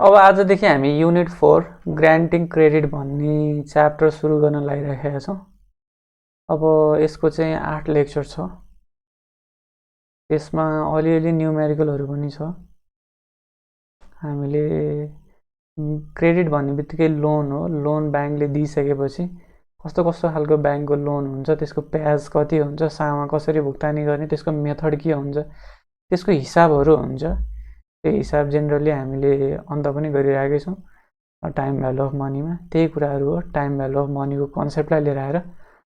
अब आजदेखि हामी युनिट 4 ग्रान्टिङ क्रेडिट भन्ने च्याप्टर सुरु गर्न लागिरहेका छौँ। अब यसको चाहिँ 8 लेक्चर छ। त्यसमा अलिअलि न्युमेरिकलहरू पनि छ। हामीले क्रेडिट भन्ने बित्तिकै लोन हो। लोन ब्याङ्कले दिइसकेपछि कस्तो कस्तो खालको ब्याङ्कको लोन हुन्छ, त्यसको ब्याज कति हुन्छ, सामा कसरी भुक्तानी गर्ने, त्यसको मेथड के हुन्छ, त्यसको हिसाबहरू हुन्छ। त्यो हिसाब जेनरली हामीले अन्त पनि गरिरहेकै छौँ टाइम भ्यालु अफ मनीमा। त्यही कुराहरू हो। टाइम भ्यालु अफ मनीको कन्सेप्टलाई लिएर आएर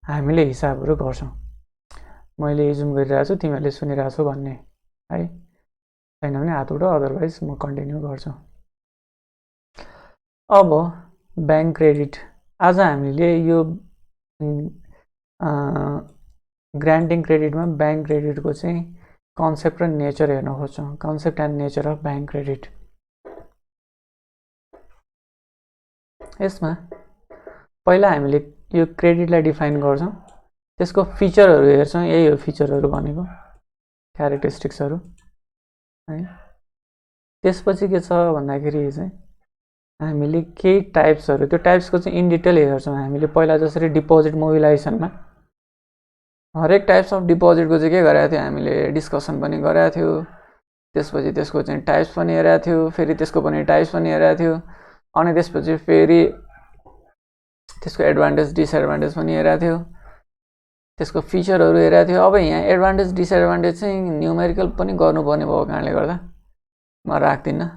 हामीले हिसाबहरू गर्छौँ। मैले जुम गरिरहेको छु, तिमीहरूले सुनिरहेको छौ भन्ने है। छैन भने हात उठाऊ, अदरवाइज म कन्टिन्यू गर्छु। अब ब्याङ्क क्रेडिट। आज हामीले यो ग्रान्टिङ क्रेडिटमा ब्याङ्क क्रेडिटको चाहिँ कन्सेप्ट र नेचर हेर्न खोज्छौँ। Concept and nature of bank credit. यसमा पहिला हामीले यो क्रेडिटलाई डिफाइन गर्छौँ, त्यसको फिचरहरू हेर्छौँ। यही हो फिचरहरू भनेको, क्यारेक्टरिस्टिक्सहरू है। त्यसपछि के छ भन्दाखेरि चाहिँ हामीले केही टाइप्सहरू, त्यो टाइप्सको चाहिँ इन डिटेल हेर्छौँ हामीले। पहिला जसरी डिपोजिट मोबिलाइजेसनमा हरेक टाइप्स अफ डिपोजिटको चाहिँ के गरेको थियो हामीले, डिस्कसन पनि गरेको थियो। त्यसपछि त्यसको चाहिँ टाइप्स पनि हेरेको थियो, फेरि त्यसको पनि टाइप्स पनि हेरेको थियो। अनि त्यसपछि फेरि त्यसको एडभान्टेज डिसएडभान्टेज पनि हेरेको थियो, त्यसको फिचरहरू हेरेको थियो। अब यहाँ एडभान्टेज डिसएडभान्टेज चाहिँ न्युमेरिकल पनि गर्नुपर्ने भएको कारणले गर्दा म राख्दिनँ।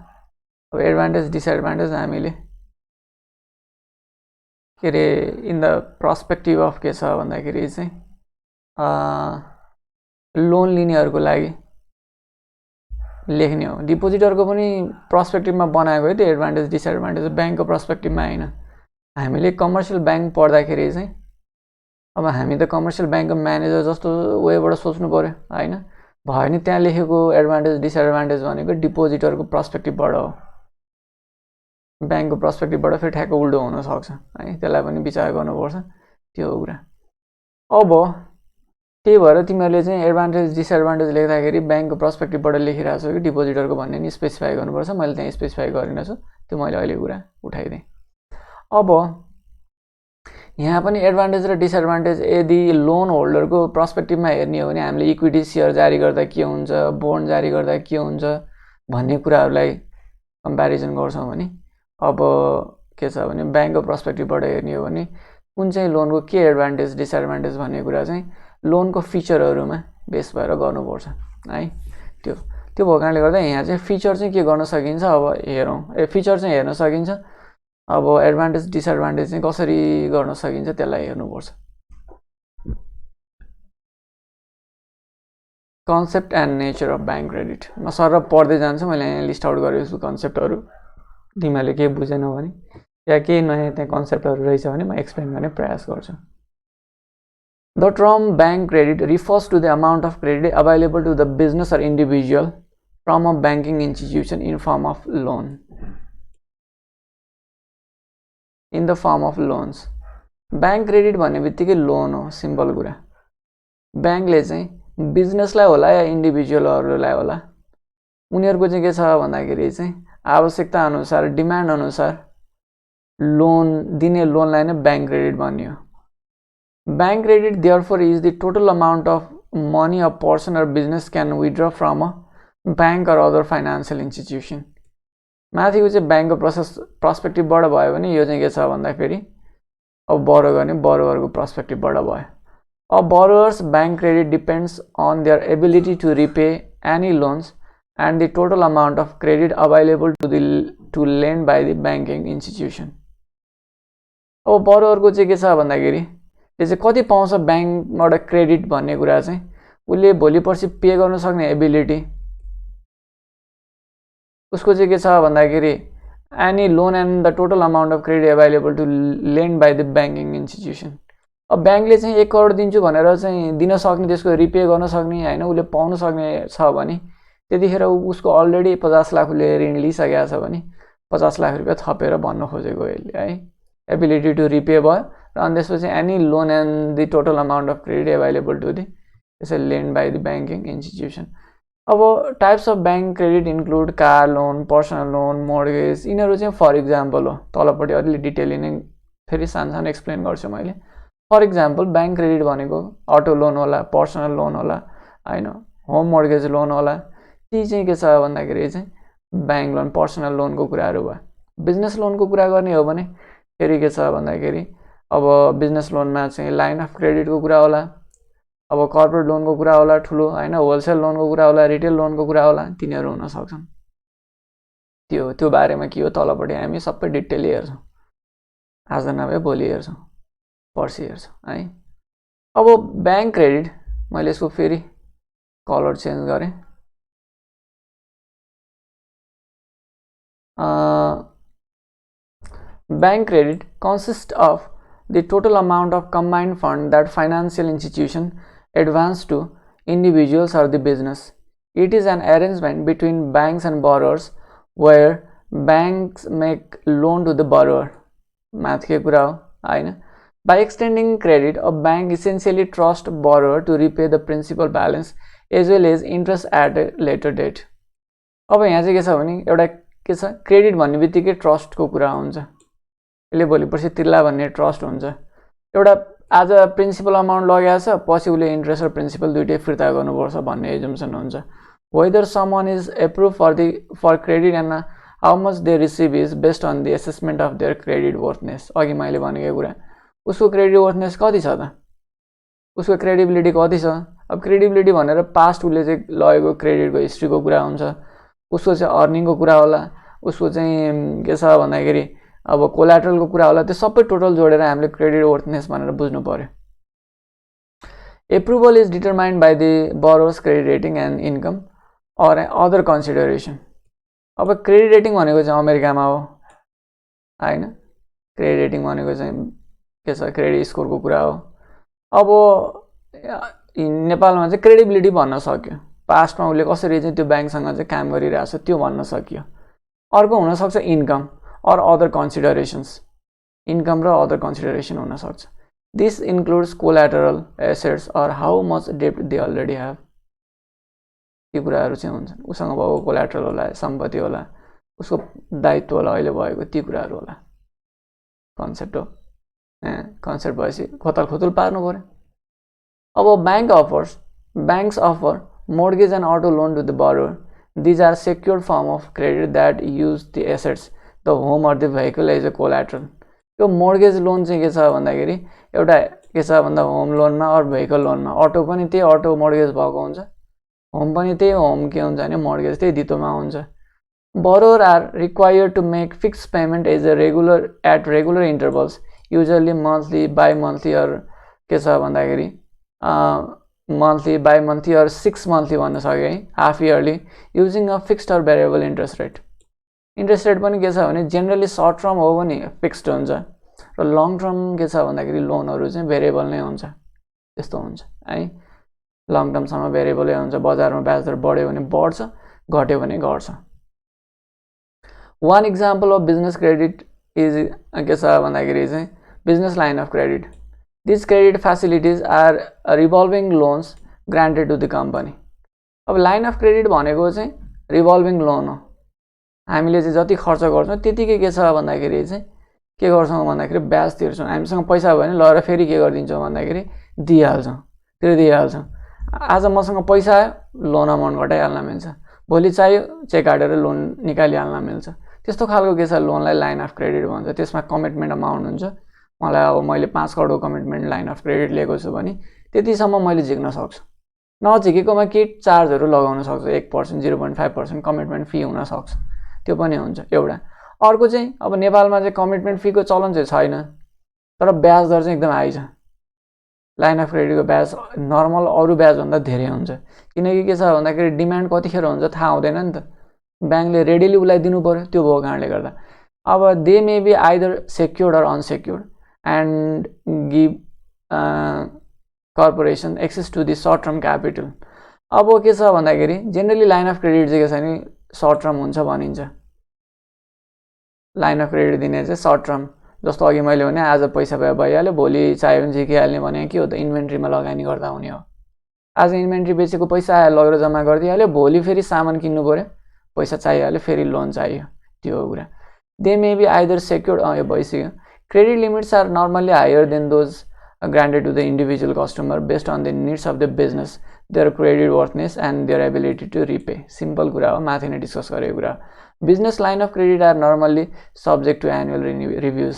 अब एडभान्टेज डिसएडभान्टेज हामीले के अरे इन द पर्सपेक्टिभ अफ के छ भन्दाखेरि चाहिँ लोन लिनेहरूको लागि लेख्ने हो। डिपोजिटरको पनि पर्सपेक्टिभमा बनाएको है त्यो एडभान्टेज डिसएडभान्टेज, ब्याङ्कको पर्सपेक्टिभमा होइन। हामीले कमर्सियल ब्याङ्क पढ्दाखेरि चाहिँ अब हामी त कमर्सियल ब्याङ्कको म्यानेजर जस्तो वेबाट सोच्नु पऱ्यो होइन। भयो नि त्यहाँ लेखेको एडभान्टेज डिसएडभान्टेज भनेको डिपोजिटरको पर्सपेक्टिभबाट हो। ब्याङ्कको पर्सपेक्टिभबाट फेरि ठ्याक्क उल्टो हुनसक्छ है, त्यसलाई पनि विचार गर्नुपर्छ। त्यो हो कुरा। अब त्यही भएर तिमीहरूले चाहिँ एडभान्टेज डिसएडभान्टेज लेख्दाखेरि ब्याङ्कको पर्सपेक्टिभबाट लेखिरहेको छौ कि डिपोजिटरको भन्ने नि स्पेसिफाई गर्नुपर्छ। मैले त्यहाँ स्पेसिफाई गरिनँ छु, त्यो मैले अहिले कुरा उठाइदिएँ। अब यहाँ पनि एडभान्टेज र डिसएडभान्टेज यदि लोन होल्डरको पर्सपेक्टिभमा हेर्ने हो भने हामीले इक्विटी सेयर जारी गर्दा के हुन्छ, बोन्ड जारी गर्दा के हुन्छ भन्ने कुराहरूलाई कम्पेरिजन गर्छौँ भने, अब के छ भने ब्याङ्कको पर्सपेक्टिभबाट हेर्ने हो भने कुन चाहिँ लोनको के एडभान्टेज डिसएडभान्टेज भन्ने कुरा चाहिँ लोनको फिचरहरूमा बेस भएर गर्नुपर्छ है। त्यो भएको कारणले गर्दा यहाँ चाहिँ फिचर चाहिँ के गर्न सकिन्छ अब हेरौँ। फिचर चाहिँ हेर्न सकिन्छ। अब एडभान्टेज डिसएडभान्टेज चाहिँ कसरी गर्न सकिन्छ त्यसलाई हेर्नुपर्छ। Concept and nature of bank credit. म सर पढ्दै जान्छु, मैले यहाँ लिस्ट आउट गरेको छु कन्सेप्टहरू। तिमीहरूले केही बुझेनौ भने या केही नयाँ त्यहाँ कन्सेप्टहरू रहेछ भने म एक्सप्लेन गर्ने प्रयास गर्छु। The term bank credit refers to the amount of credit available to the business or individual from a banking institution in form of loan. In the form of loans. Bank credit भन्ने बित्तिकै loan हो, simple कुरा। ब्याङ्कले चाहिँ बिजनेसलाई होला या इन्डिभिजुअलहरूलाई होला, उनीहरूको चाहिँ के छ भन्दाखेरि चाहिँ आवश्यकता अनुसार, डिमान्ड अनुसार लोन दिने लोनलाई नै ब्याङ्क क्रेडिट भन्ने हो। Bank credit therefore is the total amount of money a person or business can withdraw from a bank or other financial institution. माथिको चाहिँ ब्याङ्कको पर्सपेक्टिभबाट भयो भने यो चाहिँ के छ भन्दाखेरि अब बरो गर्ने बरोवरको पर्सपेक्टिभबाट भयो। अब borrowers bank credit depends on their ability to repay any loans and the total amount of credit available to lend by the banking institution. अब बरोवरको चाहिँ के छ भन्दाखेरि त्यो चाहिँ कति पाउँछ ब्याङ्कबाट क्रेडिट भन्ने कुरा चाहिँ उसले भोलि पर्सि पे गर्न सक्ने एबिलिटी, उसको चाहिँ के छ भन्दाखेरि any loan and the total amount of credit available to lend by the banking institution. अब ब्याङ्कले चाहिँ 1 करोड दिन्छु भनेर चाहिँ दिन सक्ने, त्यसको रिपे गर्न सक्ने होइन, उसले पाउन सक्ने छ भने त्यतिखेर उसको अलरेडी 50 लाख उसले ऋण लिइसकेको छ भने 50 लाख रुपियाँ थपेर भन्न खोजेको यसले है। एबिलिटी टु रिपे भयो र अनि त्यसपछि any loan and the total amount of credit available to the त्यसरी lend by the banking institution. अब types of bank credit include car loan, personal loan, mortgage, यिनीहरू चाहिँ फर इक्जाम्पल हो। तलपट्टि अलिअलि डिटेलली नै फेरि सानो एक्सप्लेन गर्छु मैले। फर इक्जाम्पल बैंक क्रेडिट भनेको अटो लोन होला, पर्सनल लोन होला, होइन, होम मोर्गेज लोन होला। ती चाहिँ के छ भन्दाखेरि चाहिँ बैंक लोन, पर्सनल लोनको कुराहरू भयो। बिजनेस लोनको कुरा गर्ने हो भने फेरि के छ भन्दाखेरि अब बिजनेस लोनमा चाहिँ लाइन अफ क्रेडिटको कुरा होला, अब कर्पोरेट लोनको कुरा होला ठुलो, होइन, होलसेल लोनको कुरा होला, रिटेल लोनको कुरा होला, तिनीहरू हुन सक्छन्। त्यो बारेमा के हो तलपट्टि हामी सबै डिटेलली हेर्छौँ। आज नभए भोलि हेर्छौँ, पर्सि हेर्छौँ है। अब बैंक क्रेडिट, मैले यसको फेरि कलर चेन्ज गरेँ। Bank credit consists of the total amount of combined fund that financial institution advance to individuals or the business. It is an arrangement between banks and borrowers where banks make loan to the borrower. Math के कुरा हो हैन। By extending credit, a bank essentially trusts borrower to repay the principal balance as well as interest at a later date. अब यहाँ चाहिँ के छ भने एउटा के छ, क्रेडिट भन्ने बित्तिकै ट्रस्टको कुरा हुन्छ। यसले भोलि पर्सि तिर्ला भन्ने ट्रस्ट हुन्छ। एउटा आज प्रिन्सिपल अमाउन्ट लगाएको छ, पछि उसले इन्ट्रेस्ट र प्रिन्सिपल दुइटै फिर्ता गर्नुपर्छ भन्ने एजम्सन हुन्छ। Whether someone is approve for credit and how much they receive is based on the assessment of their credit worthiness. अघि मैले भनेको कुरा, उसको क्रेडिट वर्थनेस कति छ त, उसको क्रेडिबिलिटी कति छ। अब क्रेडिबिलिटी भनेर पास्ट उसले चाहिँ लगेको क्रेडिटको हिस्ट्रीको कुरा हुन्छ, उसको चाहिँ अर्निङको कुरा होला, उसको चाहिँ के छ भन्दाखेरि अब कोल्याटरलको कुरा होला। त्यो सबै टोटल जोडेर हामीले क्रेडिट वर्थनेस भनेर बुझ्नु पर्यो। Approval is determined by the borrower's credit rating and income or other consideration. अब क्रेडिट रेटिङ भनेको चाहिँ अमेरिकामा हो हैन, क्रेडिट रेटिङ भनेको चाहिँ के छ, क्रेडिट स्कोरको कुरा हो। अब नेपालमा चाहिँ क्रेडिबिलिटी भन्न सक्यो, पास्टमा उसले कसरी चाहिँ त्यो ब्याङ्कसँग चाहिँ काम गरिरहेछ त्यो भन्न सकियो। अर्को हुनसक्छ income or other considerations, income र other consideration हुन सक्छ। This includes collateral, assets or how much debt they already have। यो कुराहरू चाहिँ हुन्छन्, उसँग भएको कोल्याटरल होला, सम्पत्ति होला, उसको दायित्व होला अहिले भएको, ती कुराहरू होला। कन्सेप्ट हो, कन्सेप्ट भएपछि खोतल पार्नु पर्यो। अब banks offer mortgage and auto loan to the borrower. These are secured form of credit that use the assets, the home or the vehicle as a collateral. यो मोर्गेज लोन चाहिँ के छ भन्दाखेरि एउटा के छ भन्दा होम लोनमा अर भेहिकल लोनमा, अटो पनि त्यही अटो मोर्गेज भएको हुन्छ, होम पनि त्यही होम के हुन्छ भने मोर्गेज त्यही धितोमा हुन्छ। Borrower are required to make fix payment as a regular intervals, usually monthly, bi monthly or के छ भन्दाखेरि monthly, bi monthly or 6 monthly भन्न सक्यो है, half yearly, using a fixed or variable interest rate. Interest rate पनि के छ भने जेनरली सर्ट टर्म हो भने फिक्स्ड हुन्छ र लङ टर्म के छ भन्दाखेरि लोनहरू चाहिँ भेरिएबल नै हुन्छ, त्यस्तो हुन्छ है। लङ टर्मसम्म भेरिएबलै हुन्छ, बजारमा ब्याज दर बढ्यो भने बढ्छ, घट्यो भने घट्छ। One example of business credit is के छ भन्दाखेरि चाहिँ business line of credit. This credit facilities are revolving loans granted to the company. अब लाइन अफ क्रेडिट भनेको चाहिँ रिभल्भिङ लोन हो। हामीले चाहिँ जति खर्च गर्छौँ त्यतिकै के छ भन्दाखेरि चाहिँ के गर्छौँ भन्दाखेरि ब्याज तिर्छौँ। हामीसँग पैसा भयो भने लगेर फेरि के गरिदिन्छौँ भन्दाखेरि दिइहाल्छौँ, तिर्दिहाल्छौँ। आज मसँग पैसा आयो, लोन अमाउन्ट घटाइहाल्न मिल्छ, भोलि चाहियो चेक काटेर लोन निकालिहाल्न मिल्छ। त्यस्तो खालको के छ लोनलाई लाइन अफ क्रेडिट भन्छ। त्यसमा कमिटमेन्ट अमाउन्ट हुन्छ, मलाई अब मैले 5 करोडको कमिटमेन्ट लाइन अफ क्रेडिट लिएको छु भने त्यतिसम्म मैले झिक्न सक्छु। नझिकेकोमा के चार्जहरू लगाउन सक्छु, 1%, 0.5% कमिटमेन्ट फी हुनसक्छ, त्यो पनि हुन्छ एउटा। अर्को चाहिँ अब नेपालमा चाहिँ कमिटमेन्ट फीको चलन चाहिँ छैन, तर ब्याज दर चाहिँ एकदम हाई छ। लाइन अफ क्रेडिटको ब्याज नर्मल अरू ब्याजभन्दा धेरै हुन्छ, किनकि के छ भन्दाखेरि डिमान्ड कतिखेर हुन्छ थाहा हुँदैन नि त, ब्याङ्कले रेडिली उसलाई दिनु पर्यो, त्यो भएको कारणले गर्दा। अब they may be either secured or unsecured and give corporation access to the short term capital. अब के छ भन्दाखेरि जेनरली लाइन अफ क्रेडिट चाहिँ के छ भने सर्ट टर्म हुन्छ भनिन्छ। लाइन अफ क्रेडिट दिने चाहिँ सर्ट टर्म, जस्तो अघि मैले भने आज पैसा भइहाल्यो, भोलि चाहियो भने झिकिहाल्ने भने के हो त, इन्भेन्ट्रीमा लगानी गर्दा हुने हो। आज इन्भेन्ट्री बेचेको पैसा आयो लगेर जम्मा गरिदिइहाल्यो, भोलि फेरि सामान किन्नु पऱ्यो, पैसा चाहिहाल्यो, फेरि लोन चाहियो, त्यो हो कुरा। They may be either secured, यो भइसक्यो। Credit limits are normally higher than those granted to the individual customer based on the needs of the business, their credit worthiness and their ability to repay. Simple कुरा हो, माथि नै discuss गरेको कुरा। Business line of credit are normally subject to annual reviews.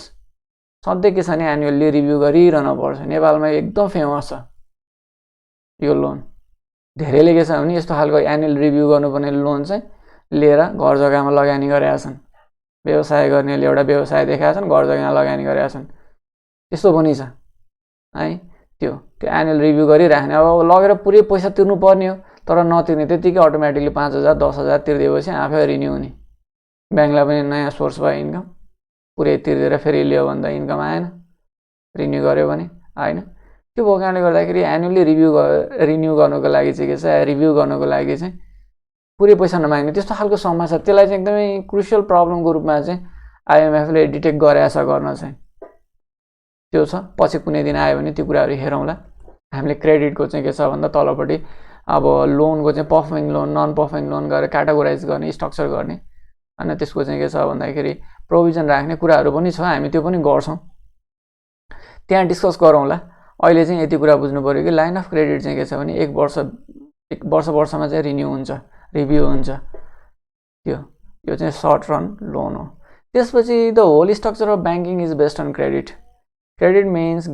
सधैँ के छ भने एनुअल्ली रिभ्यू गरिरहनु पर्छ। नेपालमा एकदम फेमस छ यो लोन। धेरैले के छ भने यस्तो खालको एनुअल रिभ्यू गर्नुपर्ने लोन चाहिँ लिएर घर जग्गामा लगानी गरेका छन्। व्यवसाय गर्नेले एउटा व्यवसाय देखाएका छन्, घर जग्गामा लगानी गरेका छन्, त्यस्तो पनि छ है। त्यो एनुअल रिभ्यू गरिराख्ने, अब लगेर पुरै पैसा तिर्नु पर्ने हो, तर नतिर्ने, त्यतिकै अटोमेटिकली 5,000 10,000 तिर्दिएपछि आफै रिन्यू हुने। ब्याङ्कलाई पनि नयाँ सोर्स भयो इन्कम, पुरै तिर्दिएर फेरि लियो भने त इन्कम आएन, रिन्यू गर्यो भने होइन। त्यो भएको कारणले गर्दाखेरि एनुअली रिन्यू गर्नुको लागि चाहिँ के छ, रिभ्यू गर्नुको लागि चाहिँ पुरै पैसा नमाग्ने त्यस्तो खालको समस्या, त्यसलाई चाहिँ एकदमै क्रुसियल प्रब्लमको रूपमा चाहिँ आइएमएफले डिटेक्ट गरेछ गर्न चाहिँ त्यो छ। पछि कुनै दिन आयो भने त्यो कुराहरू हेरौँला। हामीले क्रेडिटको चाहिँ के छ भन्दा तलपट्टि अब लोनको चाहिँ performing loan, non performing loan गरेर क्याटेगोराइज गर्ने, स्ट्रक्चर गर्ने, होइन। त्यसको चाहिँ के छ भन्दाखेरि प्रोभिजन राख्ने कुराहरू पनि छ, हामी त्यो पनि गर्छौँ, त्यहाँ डिस्कस गरौँला। अहिले चाहिँ यति कुरा बुझ्नु पऱ्यो कि लाइन अफ क्रेडिट चाहिँ के छ भने एक वर्षमा चाहिँ रिन्यू हुन्छ, रिभ्यू हुन्छ। यो चाहिँ सर्ट रन लोन हो। त्यसपछि the whole structure of banking is based on credit. Credit means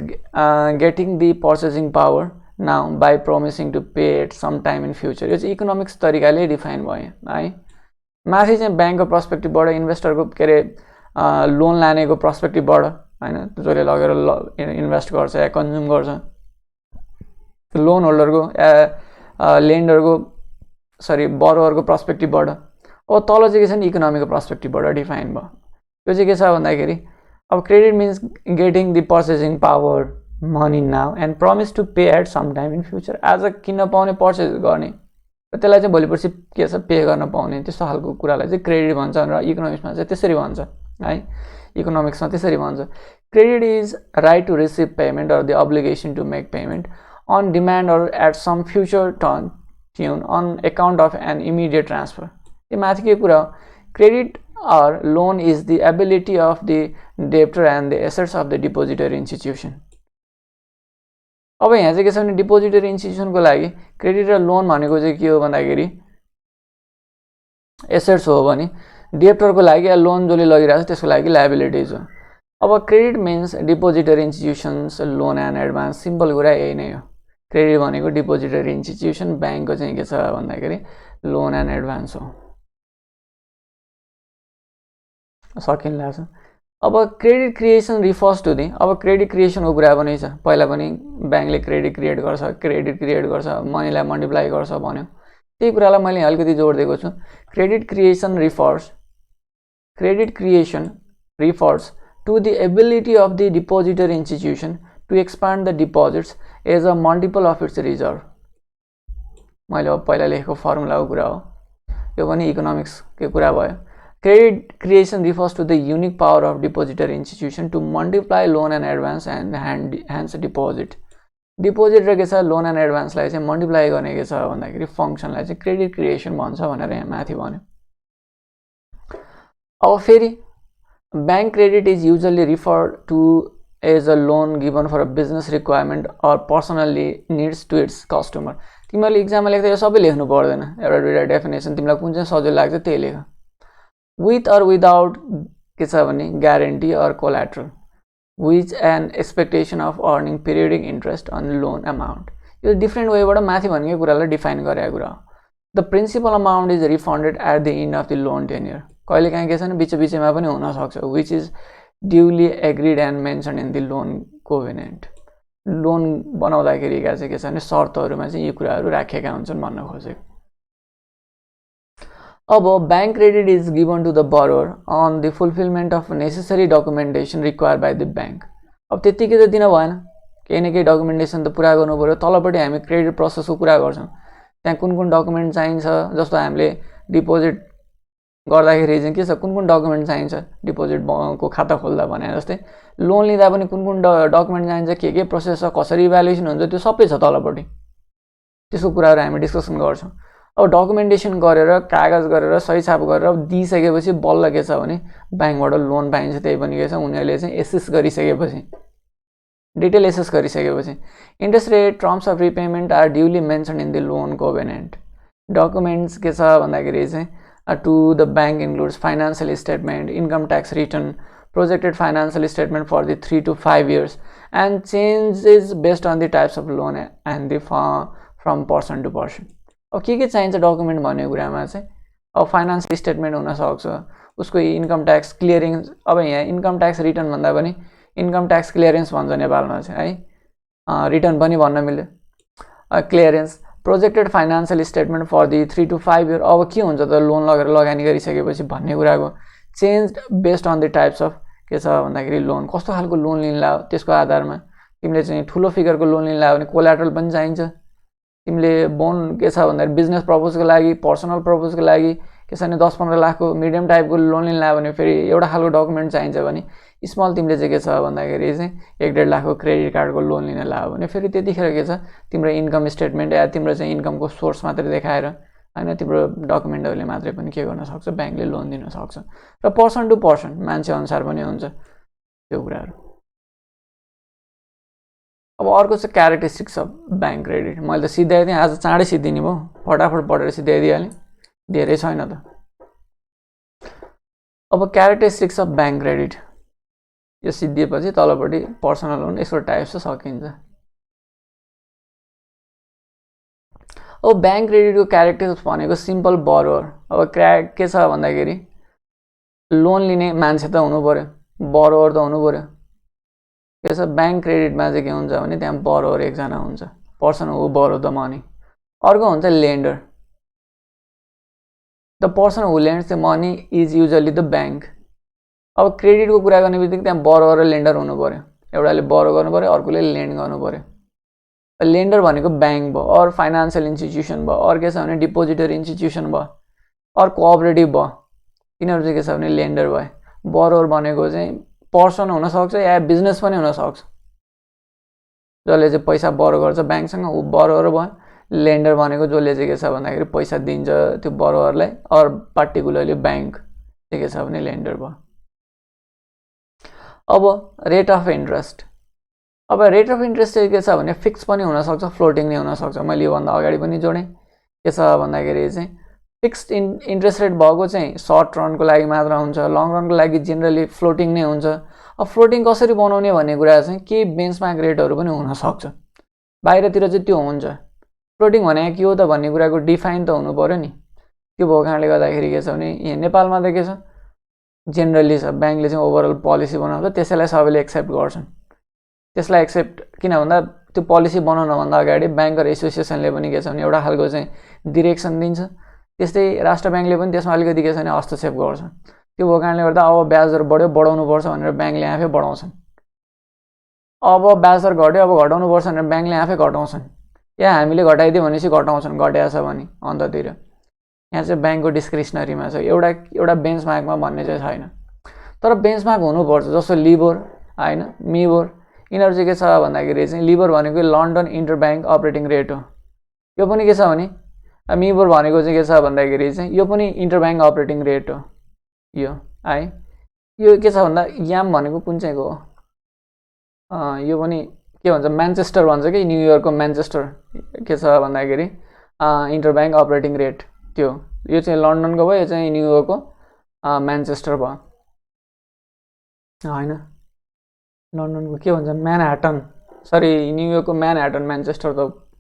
getting the purchasing power now by promising to pay it some time in future. यो चाहिँ इकोनोमिक्स तरिकाले define भयो है। माथि चाहिँ ब्याङ्कको पर्सपेक्टिभबाट, इन्भेस्टरको के अरे लोन लानेको पर्सपेक्टिभबाट होइन, जसले लगेर इन्भेस्ट गर्छ या कन्ज्युम गर्छ, लोन होल्डरको लेन्डरको बरोवरको पर्सपेक्टिभबाट। अब तल चाहिँ के छ भने इकोनोमीको पर्सपेक्टिभबाट डिफाइन भयो। यो चाहिँ के छ भन्दाखेरि अब credit means getting the purchasing power money now and promise to pay at some time in future. आज किन्न पाउने, पर्चेस गर्ने र त्यसलाई चाहिँ भोलि पर्सि के छ पे गर्न पाउने, त्यस्तो खालको कुरालाई चाहिँ क्रेडिट भन्छ र इकोनोमिक्समा चाहिँ त्यसरी भन्छ है। इकोनोमिक्समा त्यसरी भन्छ, credit is right to receive payment or the obligation to make payment on demand or at some future tune on account of an immediate transfer. यो माथिकै कुरा हो। Credit or loan is the ability of the debtor and the assets of the depository institution. अब यहाँ चाहिँ के छ भने डिपोजिटरी इन्स्टिट्युसनको लागि क्रेडिट र लोन भनेको चाहिँ के हो भन्दाखेरि एसेट्स हो भने डेब्टरको लागि लोन जसले लगिरहेको छ त्यसको लागि लायबिलिटिज हो। अब credit means depository institutions loan and advance. Simple कुरा यही नै हो। क्रेडिट भनेको डिपोजिटरी इन्स्टिट्युसन, ब्याङ्कको चाहिँ के छ भन्दाखेरि लोन एन्ड एडभान्स हो। सकिन्छ। अब credit creation refers to the, अब क्रेडिट क्रिएसनको कुरा पनि छ। पहिला पनि ब्याङ्कले क्रेडिट क्रिएट गर्छ, मनीलाई मल्टिप्लाई गर्छ भन्यो। त्यही कुरालाई मैले अलिकति जोड दिएको छु। Credit creation refers to the ability of the depository institution to expand the deposits as a multiple of its reserve. मैले अब पहिला लेखेको फर्मुलाको कुरा हो, यो पनि इकोनोमिक्सको कुरा भयो। Credit creation refers to the unique power of depository institution to multiply loan and advance and hence deposit. Deposit र के छ लोन एन्ड एडभान्सलाई चाहिँ मल्टिप्लाई गर्ने के छ भन्दाखेरि फङ्सनलाई चाहिँ क्रेडिट क्रिएसन भन्छ भनेर यहाँ माथि भन्यो। अब फेरि bank credit is usually referred to as a loan given for a business requirement or personally needs to its customer. तिमीहरूले इक्जाममा लेख्दा यो सबै लेख्नु पर्दैन, एउटा दुईवटा डेफिनेसन तिमीलाई कुन चाहिँ सजिलो लाग्छ त्यही लेख। विथ अर विदाउट के छ भने guarantee or collateral which an expectation of earning periodic interest on loan amount. यो डिफ्रेन्ट वेबाट माथि भनेको कुरालाई डिफाइन गरेको कुरा हो। The principal amount is refunded at the end of the loan tenure. कहिले काहीँ के छ भने बिचमा पनि हुनसक्छ। Which is duly agreed and mention in the loan covenant. Loan बनाउँदाखेरि चाहिँ के छ भने शर्तहरूमा चाहिँ यी कुराहरू राखेका हुन्छन् भन्न खोजेको। अब bank credit is given to the borrower on the fulfilment of necessary documentation required by the bank. अब त्यत्तिकै त दिन भएन, केही न केही डकुमेन्टेसन त पुरा गर्नु पऱ्यो। तलपट्टि हामी क्रेडिट प्रोसेसको कुरा गर्छौँ, त्यहाँ कुन कुन डकुमेन्ट चाहिन्छ। जस्तो हामीले डिपोजिट गर्दाखेरि चाहिँ के छ, कुन कुन डकुमेन्ट चाहिन्छ डिपोजिट को खाता खोल्दा भने जस्तै लोन लिँदा पनि कुन कुन डकुमेन्ट चाहिन्छ, के प्रोसेस छ, कसरी इभ्यालुएसन हुन्छ, त्यो सबै छ तलपट्टि। त्यसको कुराहरू हामी डिस्कसन गर्छौँ। अब डकुमेन्टेसन गरेर कागज गरेर सही छाप गरेर दिइसकेपछि बल्ल के छ भने ब्याङ्कबाट लोन पाइन्छ। त्यही पनि के छ उनीहरूले चाहिँ एसेस गरिसकेपछि डिटेल एसेस गरिसकेपछि interest rate terms of repayment are duly mention in the loan covenant. Documents के छ भन्दाखेरि चाहिँ to the bank includes financial statement, income tax return, projected financial statement for the 3 to 5 years and changes based on the types of loan and the from person to person। अब के चाहिन्छ document भन्ने कुरामा चाहिँ अब financial statement हुनसक्छ, उसको income tax clearance. अब यहाँ इन्कम ट्याक्स रिटर्न भन्दा पनि इन्कम ट्याक्स क्लियरेन्स भन्छ नेपालमा चाहिँ है, रिटर्न पनि भन्न मिल्यो, clearance. Projected financial statement for the 3 to 5 year। अब के हुन्छ त लोन लगेर लगानी गरिसकेपछि भन्ने कुराको change based on the types of के छ भन्दाखेरि लोन कस्तो खालको लोन लिन लाग्यो त्यसको आधारमा तिमीले चाहिँ ठुलो फिगरको लोन लिन लाग्यो भने कोल्याटरल पनि चाहिन्छ। तिमीले बोन के छ भन्दाखेरि बिजनेस पर्पजको लागि, पर्सनल पर्पजको लागि के छ भने 10-15 लाखको मिडियम टाइपको लोन लिन लाग्यो भने फेरि एउटा खालको डकुमेन्ट चाहिन्छ भने स्मल तिमीले चाहिँ के छ भन्दाखेरि चाहिँ 1-1.5 लाखको क्रेडिट कार्डको लोन लिन लाग्यो भने फेरि त्यतिखेर के छ तिम्रो इन्कम स्टेटमेन्ट या तिम्रो चाहिँ इन्कमको सोर्स मात्रै देखाएर हैन तिम्रो डकुमेन्टहरूले मात्रै पनि के गर्न सक्छ ब्याङ्कले लोन दिन सक्छ। र पर्सन टु पर्सन मान्छे अनुसार पनि हुन्छ त्यो कुराहरू। अब अर्को चाहिँ क्यारेक्टरिस्टिक्स अफ ब्याङ्क क्रेडिट। मैले त सिधाइदिएँ, आज चाँडै सिद्धिने भयो, फटाफट पढेर सिधाइदिइहालेँ, धेरै छैन त। अब क्यारेक्टरिस्टिक्स अफ ब्याङ्क क्रेडिट यो सिद्धिएपछि तलपट्टि पर्सनल लोन यसको टाइप्स सकिन्छ। अब ब्याङ्क क्रेडिटको क्यारेक्टरिस्टिक्स भनेको सिम्पल बरोवर। अब के छ भन्दाखेरि लोन लिने मान्छे त हुनु पर्यो, बरोवर त हुनु पर्यो। के छ ब्याङ्क क्रेडिटमा चाहिँ के हुन्छ भने त्यहाँ बरोवर एकजना हुन्छ, पर्सन हु बरो द मनी। अर्को हुन्छ lender. The person who lends the money is usually the bank. अब क्रेडिटको कुरा गर्ने बित्तिकै त्यहाँ बरोवर र लेन्डर हुनु पर्यो, एउटाले बरो गर्नु पर्यो अर्कोले लेन्ड गर्नु पर्यो। लेन्डर भनेको ब्याङ्क भयो, अर फाइनेन्सियल इन्स्टिट्युसन भयो, अरू के छ भने डिपोजिटरी इन्स्टिट्युसन भयो, अरू कोअपरेटिभ भयो, यिनीहरू चाहिँ के छ भने लेन्डर भयो। बरोवर भनेको चाहिँ पर्सन हुनसक्छ या बिजनेस पनि हुनसक्छ, जसले चाहिँ पैसा बरो गर्छ ब्याङ्कसँग ऊ बरोवर भयो। लेन्डर भनेको जसले चाहिँ के छ भन्दाखेरि पैसा दिन्छ त्यो बरोवरलाई, अरू पार्टिकुलरली ब्याङ्क चाहिँ के छ भने लेन्डर भयो। अब रेट अफ इन्ट्रेस्ट। अब रेट अफ इन्ट्रेस्ट चाहिँ के छ भने फिक्स पनि हुनसक्छ, फ्लोटिङ नै हुनसक्छ। मैले योभन्दा अगाडि पनि जोडेँ। के छ भन्दाखेरि चाहिँ फिक्स्ड इन्ट्रेस्ट रेट भएको चाहिँ सर्ट रनको लागि मात्र हुन्छ, लङ रनको लागि जेनरली फ्लोटिङ नै हुन्छ। अब फ्लोटिङ कसरी बनाउने भन्ने कुरा चाहिँ केही बेन्चमार्क रेटहरू पनि हुनसक्छ, बाहिरतिर चाहिँ त्यो हुन्छ। फ्लोटिङ भने के हो त भन्ने कुराको डिफाइन त हुनु पऱ्यो नि। त्यो भएको कारणले गर्दाखेरि के छ भने यहाँ नेपालमा त के छ जेनरली छ ब्याङ्कले चाहिँ ओभरअल पोलिसी बनाउँछ, त्यसैलाई सबैले एक्सेप्ट गर्छन्। त्यसलाई एक्सेप्ट किन भन्दा त्यो पोलिसी बनाउनभन्दा अगाडि ब्याङ्कर एसोसिएसनले पनि के छ भने एउटा खालको चाहिँ डिरेक्सन दिन्छ, त्यस्तै राष्ट्र ब्याङ्कले पनि त्यसमा अलिकति के छ भने हस्तक्षेप गर्छ। त्यो भएको कारणले गर्दा अब ब्याज दर बढ्यो बढाउनुपर्छ भनेर ब्याङ्कले आफै बढाउँछन्, अब ब्याज दर घट्यो अब घटाउनुपर्छ भनेर ब्याङ्कले आफै घटाउँछन्, या हामीले घटाइदियो भनेपछि घटाउँछन् घटाएको छ भने अन्ततिर। यहाँ चाहिँ ब्याङ्कको डिस्क्रिसनरीमा छ, एउटा बेन्चमार्कमा भन्ने चाहिँ छैन। तर बेन्चमार्क हुनुपर्छ, जस्तो लिबोर होइन मिबोर, यिनीहरू चाहिँ के छ भन्दाखेरि चाहिँ लिबोर भनेको London inter bank operating rate हो। यो पनि के छ भने मिबोर भनेको चाहिँ के छ भन्दाखेरि चाहिँ यो पनि इन्टर ब्याङ्क अपरेटिङ रेट हो। यो है यो के छ भन्दा याम भनेको कुन चाहिँको हो, यो पनि के भन्छ म्यान्चेस्टर भन्छ कि न्युयोर्कको म्यान्चेस्टर के छ भन्दाखेरि इन्टर ब्याङ्क अपरेटिङ रेट त्यो। यो चाहिँ लन्डनको भयो, यो चाहिँ न्युयोर्कको म्यान्चेस्टर भयो होइन। लन्डनको के भन्छ म्यानह्याटन, सरी न्युयोर्कको म्यानह्याटन, म्यान्चेस्टर त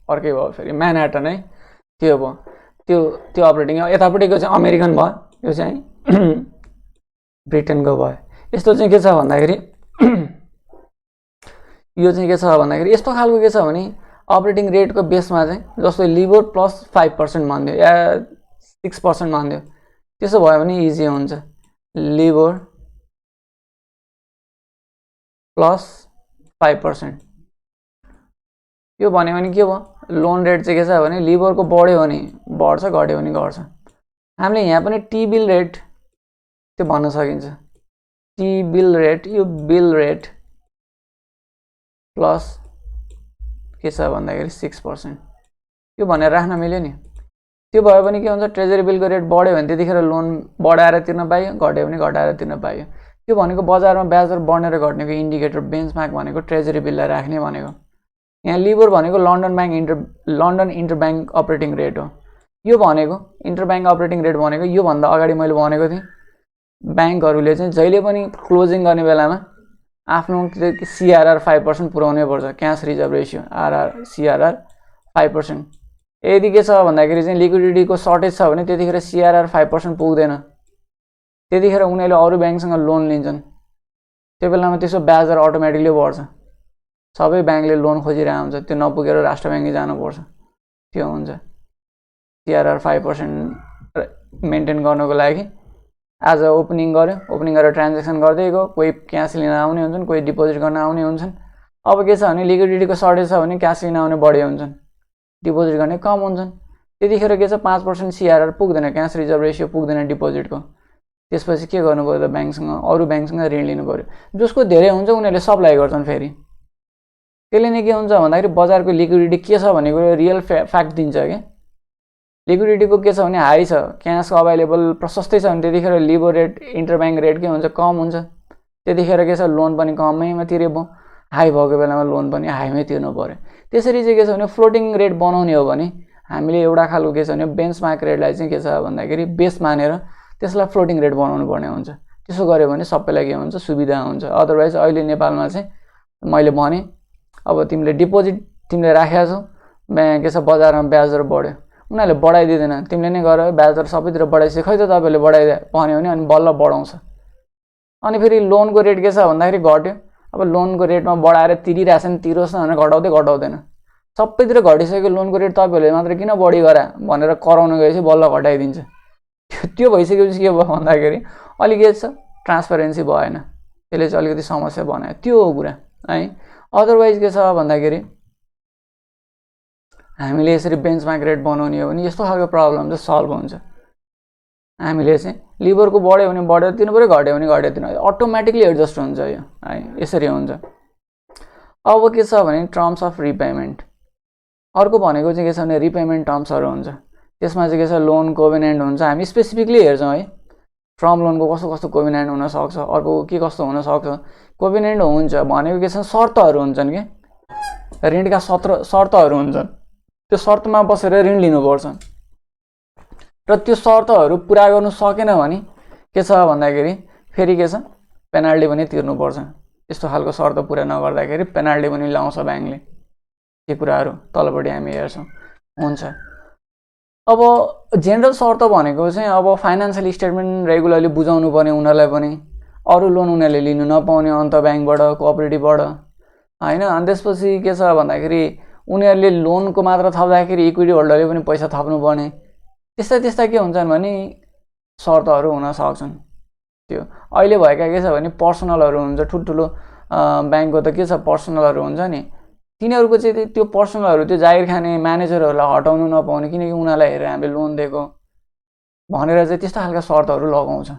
अर्कै भयो फेरि, म्यानह्याटन है त्यो भयो। त्यो अपरेटिङ यतापट्टिको चाहिँ अमेरिकन भयो, यो चाहिँ ब्रिटेनको भयो। यस्तो चाहिँ के छ भन्दाखेरि यो चाहिँ के छ भन्दाखेरि यस्तो खालको के छ भने अपरेटिङ रेटको बेसमा चाहिँ जस्तो लिबोर प्लस 5% मान्दियो या 6% मान्दियो, त्यसो भयो भने इजी हुन्छ। लिबोर प्लस 5% यो भन्यो भने के भयो लोन रेट चाहिँ के छ भने लिबोरको बढ्यो भने बढ्छ, घट्यो भने घट्छ। हामीले यहाँ पनि टी बिल रेट त्यो भन्न सकिन्छ, टी बिल रेट, यो बिल रेट प्लस के छ भन्दाखेरि 6%, त्यो भनेर राख्न मिल्यो नि। त्यो भयो भने के हुन्छ, ट्रेजरी बिलको रेट बढ्यो भने त्यतिखेर लोन बढाएर तिर्न पाइयो, घट्यो भने घटाएर तिर्न पाइयो। त्यो भनेको बजारमा ब्याज दर बढ्ने र घट्नेको इन्डिकेटर बेन्चमार्क भनेको ट्रेजरी बिललाई राख्ने भनेको। यहाँ लिबर भनेको लन्डन इन्टरब्याङ्क अपरेटिङ रेट हो। यो भनेको इन्टरब्याङ्क अपरेटिङ रेट भनेको योभन्दा अगाडि मैले भनेको थिएँ ब्याङ्कहरूले चाहिँ जहिले पनि क्लोजिङ गर्ने बेलामा आफ्नो CRR 5% पुर्याउनै पर्छ, क्यास रिजर्भ रेसियो CRR 5%। यदि के छ भन्दाखेरि चाहिँ लिक्विडिटीको सर्टेज छ भने त्यतिखेर CRR 5% पुग्दैन, त्यतिखेर उनीहरूले अरू ब्याङ्कसँग लोन लिन्छन्। त्यो बेलामा त्यसको ब्याज दर अटोमेटिकली बढ्छ। सबै ब्याङ्कले लोन खोजिरहेको हुन्छ, त्यो नपुगेर राष्ट्र ब्याङ्कै जानुपर्छ। त्यो हुन्छ CRR 5% मेन्टेन गर्नको लागि। आज ओपनिङ गरेर ट्रान्जेक्सन गर्दै गयो, कोही क्यास लिन आउने हुन्छन्, कोही डिपोजिट गर्न आउने हुन्छन्। अब के छ भने लिक्विडिटीको सर्टेज छ भने क्यास लिन आउने बढी हुन्छन्, डिपोजिट गर्ने कम हुन्छन्। त्यतिखेर के छ 5% CRR पुग्दैन, क्यास रिजर्भ रेसियो पुग्दैन डिपोजिटको। त्यसपछि के गर्नु पर्यो त, ब्याङ्कसँग अरू ब्याङ्कसँग ऋण लिनु पर्यो। जसको धेरै हुन्छ उनीहरूले सप्लाई गर्छन् फेरि। त्यसले नै के हुन्छ भन्दाखेरि बजारको लिक्विडिटी के छ भनेको रियल फ्याक्ट दिन्छ क्या। लिक्विडिटीको के छ भने हाई छ, क्यास अभाइलेबल प्रशस्तै छ भने त्यतिखेर लिबर रेट इन्टरब्याङ्क रेट के हुन्छ, कम हुन्छ। त्यतिखेर के छ लोन पनि कमैमा तिरेको, हाई भएको बेलामा लोन पनि हाईमै तिर्नु पर्यो। त्यसरी चाहिँ के छ भने फ्लोटिङ रेट बनाउने हो भने हामीले एउटा खालको के छ भने बेन्चमार्क रेटलाई चाहिँ के छ भन्दाखेरि बेस मानेर त्यसलाई फ्लोटिङ रेट बनाउनु पर्ने हुन्छ। त्यसो गर्यो भने सबैलाई के हुन्छ, सुविधा हुन्छ। अदरवाइज अहिले नेपालमा चाहिँ मैले भने अब तिमीले डिपोजिट तिमीले राखेका छौ, के छ बजारमा ब्याज दर बढ्यो, उनीहरूले बढाइदिँदैन, तिमीले नै गर ब्याज दर सबैतिर बढाइसक्यो, खै त तपाईँहरूले बढाइदिए भन्यो भने अनि बल्ल बढाउँछ। अनि फेरि लोनको रेट के छ भन्दाखेरि घट्यो। अब लोनको रेटमा बढाएर तिरिरहेछ नि, तिरोस् न भनेर घटाउँदैन। सबैतिर घटिसक्यो लोनको रेट, तपाईँहरूले मात्र किन बढी गरा भनेर कराउनु गएपछि बल्ल घटाइदिन्छ। त्यो भइसकेपछि के भयो भन्दाखेरि अलिकति छ ट्रान्सपरेन्सी भएन, त्यसले चाहिँ अलिकति समस्या बनायो। त्यो हो कुरा है। अदरवाइज के छ भन्दाखेरि हामीले यसरी बेन्चमार्क रेट बनाउने हो भने यस्तो खालको प्रब्लम चाहिँ सल्भ हुन्छ। हामीले चाहिँ लिबरको बढ्यो भने बढेर तिर्नु पऱ्यो, घट्यो भने घटेर तिर्नु, अटोमेटिकली एडजस्ट हुन्छ यो है, यसरी हुन्छ। अब के छ भने टर्म्स अफ रिपेमेन्ट। अर्को भनेको चाहिँ के छ भने रिपेमेन्ट टर्म्सहरू हुन्छ। त्यसमा चाहिँ के छ लोन कोभेनेन्ट हुन्छ। हामी स्पेसिफिकली हेर्छौँ है टर्म लोनको कस्तो कस्तो कोभेनेन्ट हुनसक्छ, अर्को के कस्तो हुनसक्छ। कोभेनेन्ट हुन्छ भनेको के छ शर्तहरू हुन्छन् कि ऋणका शर्तहरू हुन्छन्, त्यो शर्तमा बसेर ऋण लिनुपर्छ र त्यो शर्तहरू पुरा गर्नु सकेन भने के छ भन्दाखेरि फेरि के छ पेनाल्टी पनि तिर्नुपर्छ। यस्तो खालको शर्त पुरा नगर्दाखेरि पेनाल्टी पनि लाउँछ ब्याङ्कले। त्यो कुराहरू तलपट्टि हामी हेर्छौँ हुन्छ। अब जेनरल शर्त भनेको चाहिँ अब फाइनेन्सियल स्टेटमेन्ट रेगुलरली बुझाउनु पर्ने उनीहरूलाई पनि, अरू लोन उनीहरूले लिनु नपाउने अन्त ब्याङ्कबाट कोअपरेटिभबाट होइन। अनि त्यसपछि के छ भन्दाखेरि उनीहरूले लोनको मात्र थप्दाखेरि इक्विटी होल्डरले पनि पैसा थप्नुपर्ने, त्यस्ता के हुन्छन् भने शर्तहरू हुन सक्छन्। त्यो अहिले भएका के छ भने पर्सनलहरू हुन्छ, ठुल्ठुलो ब्याङ्कको त के छ पर्सनलहरू हुन्छ नि, तिनीहरूको चाहिँ त्यो पर्सनलहरू त्यो जागिर खाने म्यानेजरहरूलाई हटाउनु नपाउने, किनकि उनीहरूलाई हेरेर हामीले लोन दिएको भनेर चाहिँ त्यस्तो खालका शर्तहरू लगाउँछ।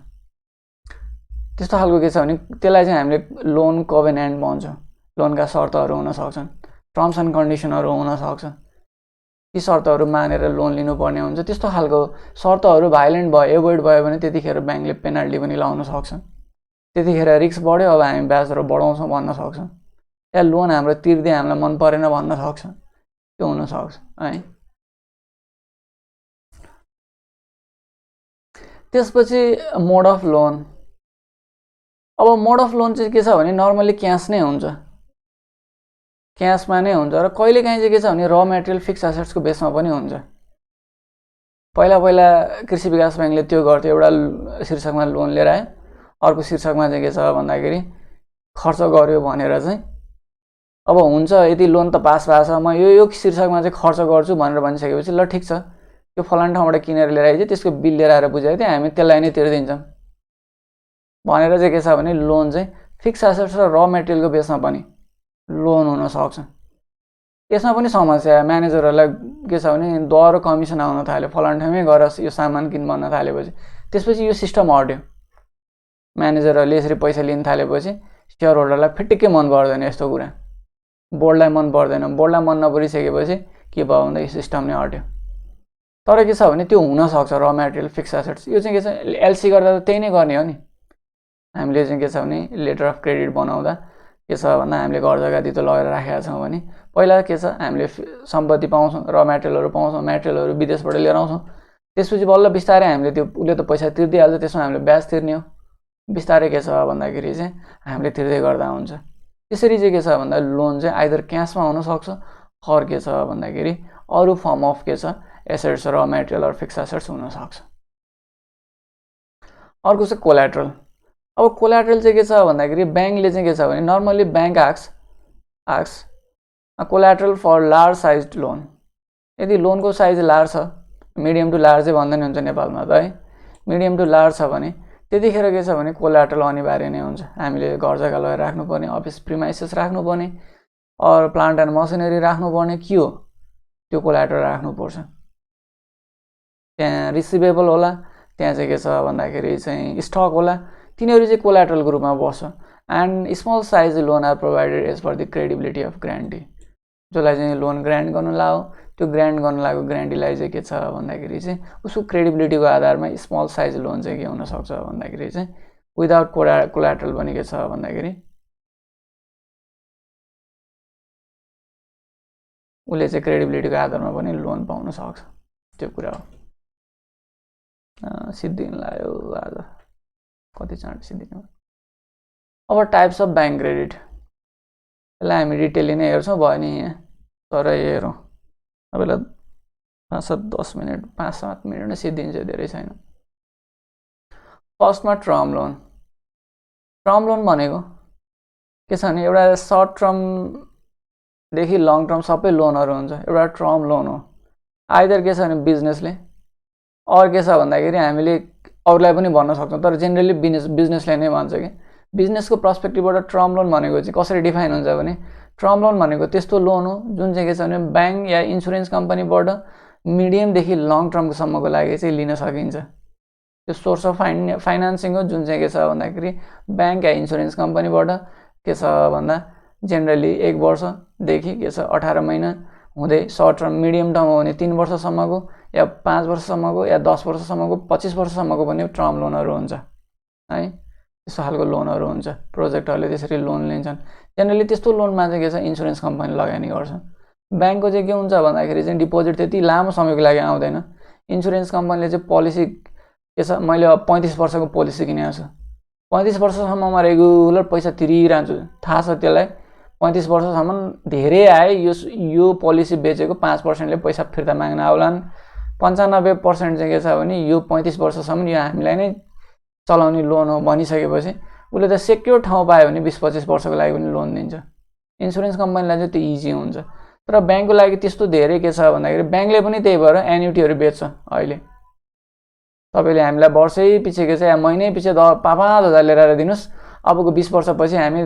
त्यस्तो खालको के छ भने त्यसलाई चाहिँ हामीले लोन कोभेनेन्ट भन्छौँ। लोनका शर्तहरू हुन सक्छन्, टर्म्स एन्ड कन्डिसनहरू हुन सक्छ, ती शर्तहरू मानेर लोन लिनुपर्ने हुन्छ। त्यस्तो खालको शर्तहरू भाइलेन्ट भयो, एभोइड भयो भने त्यतिखेर ब्याङ्कले पेनाल्टी पनि लाउन सक्छ। त्यतिखेर रिस्क बढ्यो, अब हामी ब्याजहरू बढाउँछौँ भन्न सक्छौँ, या लोन हाम्रो तिर्दै हामीलाई मन परेन भन्न सक्छ, त्यो हुनसक्छ है। त्यसपछि मोड अफ लोन। अब मोड अफ लोन चाहिँ के छ भने नर्मली क्यास नै हुन्छ, क्यासमा नै हुन्छ र कहिलेकाहीँ चाहिँ के छ भने र मेटेरियल फिक्स एसेट्सको बेसमा पनि हुन्छ। पहिला कृषि विकास ब्याङ्कले त्यो गर्थ्यो, एउटा शीर्षकमा लोन लिएर आयो, अर्को शीर्षकमा चाहिँ के छ भन्दाखेरि खर्च गर्यो भनेर चाहिँ अब हुन्छ यति लोन त पास भएको छ, म यो शीर्षकमा चाहिँ खर्च गर्छु भनेर भनिसकेपछि ल ठिक छ त्यो फलान ठाउँबाट किनेर लिएर आइज त्यसको बिल लिएर आएर बुझायो थियो हामी त्यसलाई नै तिर्दिन्छौँ भनेर चाहिँ के छ भने लोन चाहिँ फिक्स एसेट्स र र मेटेरियलको बेसमा पनि लोन हुन सक्छ। यसमा पनि समस्या म्यानेजरहरूलाई के छ भने दर कमिसन आउन थाल्यो, फलान ठाउँमै गएर यो सामान किन भन्न थालेपछि त्यसपछि यो सिस्टम हट्यो। म्यानेजरहरूले यसरी पैसा लिन थालेपछि सेयर होल्डरलाई फिटिक्कै मन पर्दैन यस्तो कुरा, बोर्डलाई मन पर्दैन। बोर्डलाई मन नपरिसकेपछि के भयो भन्दा यो सिस्टम नै हट्यो। तर के छ भने त्यो हुनसक्छ र मेटेरियल फिक्स एसेट्स। यो चाहिँ के छ एलसी गर्दा त त्यही नै गर्ने हो नि। हामीले चाहिँ के छ भने लेटर अफ क्रेडिट बनाउँदा के छ भन्दा हामीले घर जग्गा दितो लगेर राखेका छौँ भने पहिला के छ हामीले सम्पत्ति पाउँछौँ, र मेटेरियलहरू पाउँछौँ, मेटेरियलहरू विदेशबाट लिएर आउँछौँ, त्यसपछि बल्ल बिस्तारै हामीले त्यो उसले त पैसा तिर्दिहाल्छ, त्यसमा हामीले ब्याज तिर्ने हो। बिस्तारै के छ भन्दाखेरि चाहिँ हामीले तिर्दै गर्दा हुन्छ। त्यसरी चाहिँ के छ भन्दा लोन चाहिँ आइदर क्यासमा हुनसक्छ, अर के छ भन्दाखेरि अरू फर्म अफ के छ एसेट्स र मेटेरियल अर फिक्स एसेट्स हुनसक्छ। अर्को चाहिँ कोल्याट्रल। अब कोल्याट्रल चाहिँ के छ भन्दाखेरि ब्याङ्कले चाहिँ के छ भने normally bank asks collateral for large size loan. यदि लोनको साइज लार्ज छ, मिडियम टु लार्जै भन्दा नि हुन्छ नेपालमा त है, मिडियम टु लार्ज छ भने त्यतिखेर के छ भने कोल्याट्रल अनिवार्य नै हुन्छ। हामीले घर जग्गा लगेर राख्नुपर्ने, अफिस प्रिमाइसेस राख्नुपर्ने, अरू प्लान्ट एन्ड मसिनरी राख्नुपर्ने, के हो त्यो कोल्याट्रल राख्नुपर्छ। त्यहाँ रिसिभेबल होला, त्यहाँ चाहिँ के छ भन्दाखेरि चाहिँ स्टक होला, तिनीहरू चाहिँ कोल्याट्रलको रूपमा बस्छ। And small size loan are provided as per the credibility of guarantee. जसलाई चाहिँ लोन ग्रान्ट गर्नु लाग्यो, त्यो ग्रान्ट गर्नु लागेको ग्रान्टीलाई चाहिँ के छ भन्दाखेरि चाहिँ उसको क्रेडिबिलिटीको आधारमा स्मल साइज लोन चाहिँ के हुनसक्छ भन्दाखेरि चाहिँ विदाउट कोल्याट्रल पनि के छ भन्दाखेरि उसले चाहिँ क्रेडिबिलिटीको आधारमा पनि लोन पाउन सक्छ। त्यो कुरा हो। सिद्धिन लाग्यो आज, कति चाँडो सिद्धिनु। अब टाइप्स अफ ब्याङ्क क्रेडिट, यसलाई हामी डिटेलली नै हेर्छौँ भयो नि यहाँ, तर हेरौँ तपाईँलाई 5-10 मिनट 5-7 मिनट नै सिद्धिन्छ, धेरै छैन। फर्स्टमा टर्म लोन। टर्म लोन भनेको के छ भने एउटा सर्ट टर्मदेखि लङ टर्म सबै लोनहरू हुन्छ, एउटा टर्म लोन हो। आइदर के छ भने बिजनेसले, अरू के छ भन्दाखेरि हामीले अरूलाई पनि भन्न सक्छौँ, तर जेनरली बिजनेसले नै भन्छ कि बिजनेसको पर्सपेक्टिभबाट टर्म लोन भनेको चाहिँ कसरी डिफाइन हुन्छ भने टर्म लोन भनेको त्यस्तो लोन हो जुन चाहिँ के छ भने ब्याङ्क या इन्सुरेन्स कम्पनीबाट मिडियमदेखि लङ टर्मसम्मको लागि चाहिँ लिन सकिन्छ। त्यो सोर्स अफ फाइनेन्सिङ हो जुन चाहिँ के छ भन्दाखेरि ब्याङ्क या इन्सुरेन्स कम्पनीबाट के छ भन्दा जेनरली 1 वर्षदेखि के छ 18 महिना हुँदै सर्ट टर्म, मिडियम टर्म हो भने 3 वर्षसम्मको या 5 वर्षसम्मको या 10 वर्षसम्मको 25 वर्षसम्मको पनि टर्म लोनहरू हुन्छ है। त्यस्तो खालको लोनहरू हुन्छ, प्रोजेक्टहरूले त्यसरी लोन लिन्छन्। जेनरली त्यस्तो लोनमा चाहिँ के छ इन्सुरेन्स कम्पनी लगानी गर्छ। ब्याङ्कको चाहिँ के हुन्छ भन्दाखेरि चाहिँ डिपोजिट त्यति लामो समयको लागि आउँदैन। इन्सुरेन्स कम्पनीले चाहिँ पोलिसी के छ, मैले 35 वर्षको पोलिसी किनेको छु, 35 वर्षसम्म म रेगुलर पैसा तिरिरहन्छु, थाहा छ त्यसलाई। 35 वर्षसम्म धेरै आए, यो पोलिसी बेचेको 5%ले पैसा फिर्ता माग्न आउलान्। 95% चाहिँ के छ भने यो 35 वर्षसम्म यो हामीलाई नै चलाउने लोन हो भनिसकेपछि उसले त सेक्योर ठाउँ पायो भने 20-25 वर्षको लागि पनि लोन दिन्छ। इन्सुरेन्स कम्पनीलाई चाहिँ त्यो इजी हुन्छ। तर ब्याङ्कको लागि त्यस्तो धेरै के छ भन्दाखेरि ब्याङ्कले पनि त्यही भएर एन्युटीहरू बेच्छ। अहिले तपाईँले हामीलाई वर्षै पछि के छ या महिनै पछि 5,000 लिएर आएर दिनुहोस्, अबको 20 वर्षपछि हामी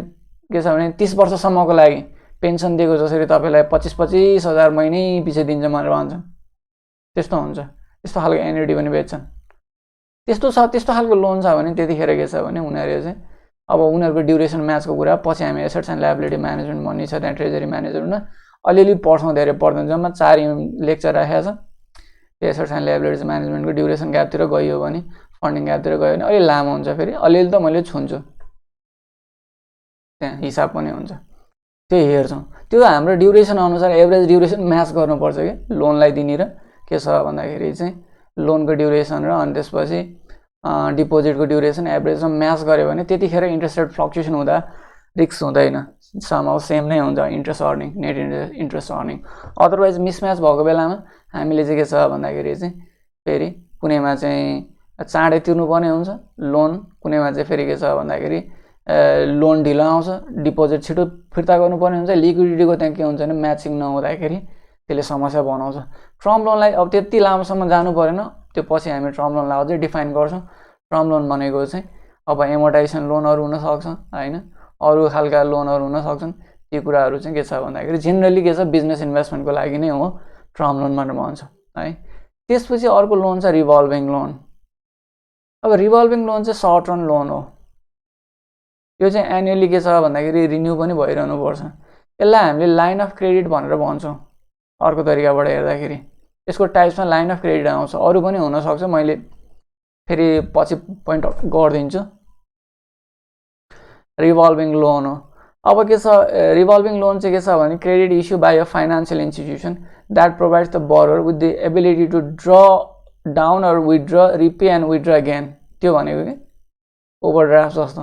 के छ भने 30 वर्षसम्मको लागि पेन्सन दिएको जसरी तपाईँलाई 25-25 हजार महिनै पछि दिन्छ भनेर भन्छन्। त्यस्तो हुन्छ, त्यस्तो खालको एन्युटी पनि बेच्छन्। त्यस्तो छ, त्यस्तो खालको लोन छ भने त्यतिखेर के छ भने उनीहरूले चाहिँ अब उनीहरूको ड्युरेसन म्याचको कुरा पछि हामी एसेट्स एन्ड लायबिलिटी म्यानेजमेन्ट भन्ने छ, त्यहाँ ट्रेजरी म्यानेजमेन्टमा अलिअलि पढ्छौँ, धेरै पढ्दैन। जम्मा 4 लेक्चर राखेको छ। त्यो एसेट्स एन्ड लायबिलिटी म्यानेजमेन्टको ड्युरेसन ग्यापतिर गयो भने, फन्डिङ ग्यापतिर गयो भने अलि लामो हुन्छ। फेरि अलिअलि त मैले छुन्छु, त्यहाँ हिसाब पनि हुन्छ, त्यो हेर्छौँ। त्यो हाम्रो ड्युरेसन अनुसार एभरेज ड्युरेसन म्याच गर्नुपर्छ कि लोनलाई दिने र के छ भन्दाखेरि चाहिँ लोनको ड्युरेसन र अनि त्यसपछि डिपोजिटको ड्युरेसन एभरेजमा म्याच गऱ्यो भने त्यतिखेर इन्ट्रेस्ट रेट फ्लक्चुएसन हुँदा रिस्क हुँदैन, समाउ सेम नै हुन्छ interest earning, net interest earning. Otherwise mismatch भएको बेलामा हामीले चाहिँ के छ भन्दाखेरि चाहिँ फेरि कुनैमा चाहिँ चाँडै तिर्नुपर्ने हुन्छ लोन, कुनैमा चाहिँ फेरि के छ भन्दाखेरि लोन ढिलो आउँछ, डिपोजिट छिटो फिर्ता गर्नुपर्ने हुन्छ। लिक्विडिटीको त्यहाँ के हुन्छ भने म्याचिङ नहुँदाखेरि त्यसले समस्या बनाउँछ। टर्म लोनलाई अब त्यति लामोसम्म जानु परेन, त्यो पछि हामी टर्म लोनलाई अझै डिफाइन गर्छौँ। टर्म लोन भनेको चाहिँ अब एमोर्टाइजेसन लोनहरू हुनसक्छ होइन, अरू खालका लोनहरू हुनसक्छन्। ती कुराहरू चाहिँ के छ भन्दाखेरि जेनरली के छ बिजनेस इन्भेस्टमेन्टको लागि नै हो टर्म लोन भनेर भन्छ है। त्यसपछि अर्को लोन छ रिभल्भिङ लोन। अब रिभल्भिङ लोन चाहिँ सर्ट रन लोन हो। यो चाहिँ एनुअली के छ भन्दाखेरि रिन्यू पनि भइरहनु पर्छ। यसलाई हामीले लाइन अफ क्रेडिट भनेर भन्छौँ, अर्को तरिकाबाट हेर्दाखेरि यसको टाइप्समा लाइन अफ क्रेडिट आउँछ। अरू पनि हुनसक्छ, मैले फेरि पछि पोइन्ट गरिदिन्छु। रिभल्भिङ लोन हो। अब के छ, रिभल्भिङ लोन चाहिँ के छ भने credit issue by a financial institution that provides the borrower with the ability to draw down or withdraw, repay and withdraw again. त्यो भनेको कि ओभरड्राफ्ट जस्तो,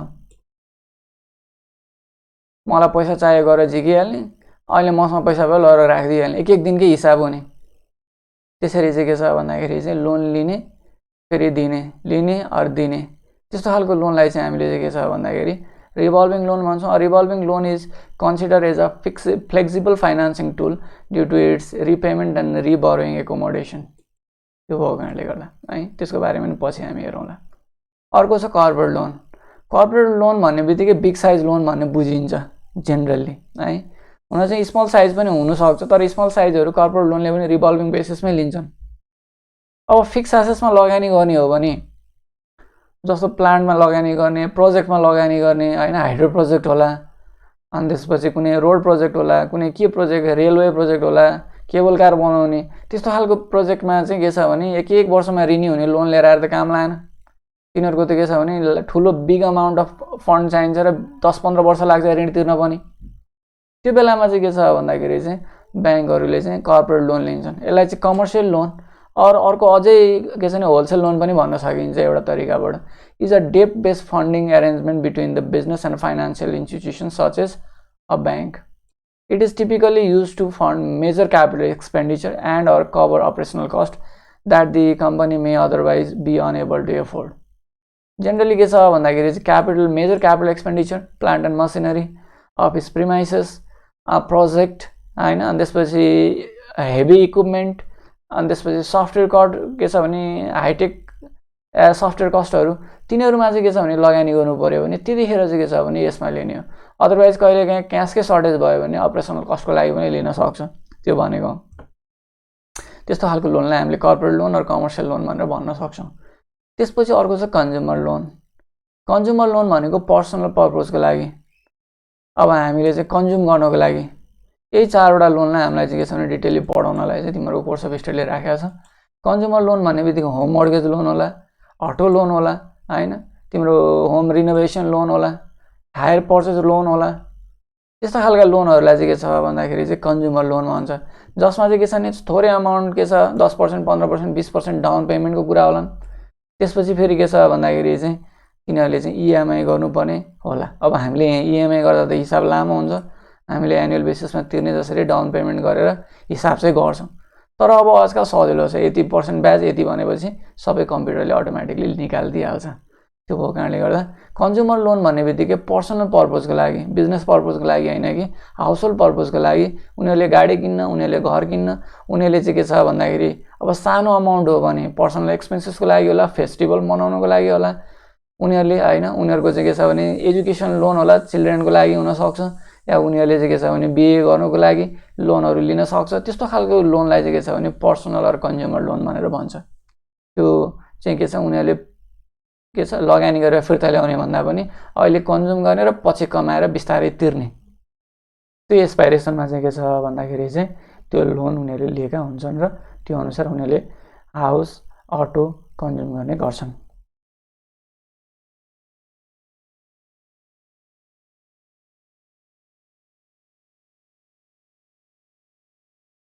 मलाई पैसा चाहियो गरेर झिकिहाल्ने, अहिले मसँग पैसा भयो लगेर राखिदिइहाल्ने, एक एक दिनकै हिसाब हुने। त्यसरी चाहिँ के छ भन्दाखेरि चाहिँ लोन लिने फेरि दिने, लिने अरू दिने, त्यस्तो खालको लोनलाई चाहिँ हामीले चाहिँ के छ भन्दाखेरि रिभल्भिङ लोन भन्छौँ। Revolving loan is consider as a flexible financing tool due to its repayment and reborrowing accommodation. त्यो भएको कारणले गर्दा है, त्यसको बारेमा पनि पछि हामी हेरौँला। अर्को छ कर्पोरेट लोन। कर्पोरेट लोन भन्ने बित्तिकै बिग साइज लोन भन्ने बुझिन्छ जेनरली है। हुन चाहिँ स्मल साइज पनि हुनसक्छ, तर स्मल साइजहरू कर्पोरेट लोनले पनि रिभल्भिङ बेसिसमै लिन्छन्। अब फिक्स एसेट्समा लगानी गर्ने हो भने जस्तो प्लान्टमा लगानी गर्ने, प्रोजेक्टमा लगानी गर्ने होइन, हाइड्रो प्रोजेक्ट होला, अनि त्यसपछि कुनै रोड प्रोजेक्ट होला, कुनै के प्रोजेक्ट, रेलवे प्रोजेक्ट होला, केबल कार बनाउने, त्यस्तो खालको प्रोजेक्टमा चाहिँ के छ भने एक वर्षमा रिन्यू हुने लोन लिएर आएर त काम लागेन। तिनीहरूको त के छ भने ठुलो बिग अमाउन्ट अफ फन्ड चाहिन्छ र 10-15 वर्ष लाग्छ ऋण तिर्न पनि। त्यो बेलामा चाहिँ के छ भन्दाखेरि चाहिँ ब्याङ्कहरूले चाहिँ कर्पोरेट लोन लिन्छन्। यसलाई चाहिँ कमर्सियल लोन, और अर्को अझै के छ भने होलसेल लोन पनि भन्न सकिन्छ एउटा तरिकाबाट। Is a debt based funding arrangement between the business and financial institution such as a bank. It is typically use to fund major capital expenditure and or cover operational cost that the company may otherwise be unable to afford. Generally के छ भन्दाखेरि चाहिँ capital, major capital expenditure, plant and machinery, office premises, project होइन, अनि त्यसपछि heavy equipment, अनि त्यसपछि software cost के छ भने हाइटेक सफ्टवेयर कस्टहरू, तिनीहरूमा चाहिँ के छ भने लगानी गर्नु पऱ्यो भने त्यतिखेर चाहिँ के छ भने यसमा लिने हो। अदरवाइज कहिले काहीँ क्यासकै सर्टेज भयो भने अपरेसनल कस्टको लागि पनि लिन सक्छ। त्यो भनेको त्यस्तो खालको लोनलाई हामीले कर्पोरेट लोन र कमर्सियल लोन भनेर भन्न सक्छौँ। त्यसपछि अर्को छ कन्ज्युमर लोन। कन्ज्युमर लोन भनेको पर्सनल पर्पजको लागि, अब हामीले चाहिँ कन्ज्युम गर्नको लागि। यही 4वटा लोनलाई हामीलाई चाहिँ के छ भने डिटेलली पढाउनलाई चाहिँ तिमीहरूको कोर्स अफ स्टडीले राखेको छ। कन्ज्युमर लोन भन्ने बित्तिकै होम मर्गेज लोन होला, अटो लोन होला होइन, तिम्रो होम रिनोभेसन लोन होला, हायर पर्चेज लोन होला, त्यस्ता खालका लोनहरूलाई चाहिँ के छ भन्दाखेरि चाहिँ कन्ज्युमर लोन भन्छ। जसमा चाहिँ के छ भने थोरै अमाउन्ट के छ 10%, 15%, 20% डाउन पेमेन्टको कुरा होलान्। त्यसपछि फेरि के छ भन्दाखेरि चाहिँ तिनीहरूले चाहिँ इएमआई गर्नुपर्ने होला। अब हामीले यहाँ इएमआई गर्दा त हिसाब लामो हुन्छ, हामीले एनुअल बेसिसमा तिर्ने जसरी डाउन पेमेन्ट गरेर हिसाब चाहिँ गर्छौँ। तर अब आजकल सजिलो छ, यति % ब्याज यति भनेपछि सबै कम्प्युटरले अटोमेटिकली निकालिदिइहाल्छ। त्यो भएको कारणले गर्दा कन्ज्युमर लोन भन्ने बित्तिकै पर्सनल पर्पजको लागि, बिजनेस पर्पजको लागि होइन कि हाउस होल्ड पर्पजको लागि, उनीहरूले गाडी किन्न, उनीहरूले घर किन्न, उनीहरूले चाहिँ के छ भन्दाखेरि अब सानो अमाउन्ट हो भने पर्सनल एक्सपेन्सेसको लागि होला, फेस्टिभल मनाउनको लागि होला, उनीहरूले होइन, उनीहरूको चाहिँ के छ भने एजुकेसन लोन होला, चिल्ड्रेनको लागि हुनसक्छ, या उनीहरूले चाहिँ के छ भने बिए गर्नुको लागि लोनहरू लिन सक्छ। त्यस्तो खालको लोनलाई चाहिँ के छ भने पर्सनल अर कन्ज्युमर लोन भनेर भन्छ। त्यो चाहिँ के छ उनीहरूले के छ लगानी गरेर फिर्ता ल्याउने भन्दा पनि अहिले कन्ज्युम गर्ने र पछि कमाएर बिस्तारै तिर्ने, त्यो एक्सपाइरेसनमा चाहिँ के छ भन्दाखेरि चाहिँ त्यो लोन उनीहरूले लिएका हुन्छन् र त्यो अनुसार उनीहरूले हाउस, अटो कन्ज्युम गर्ने गर्छन्।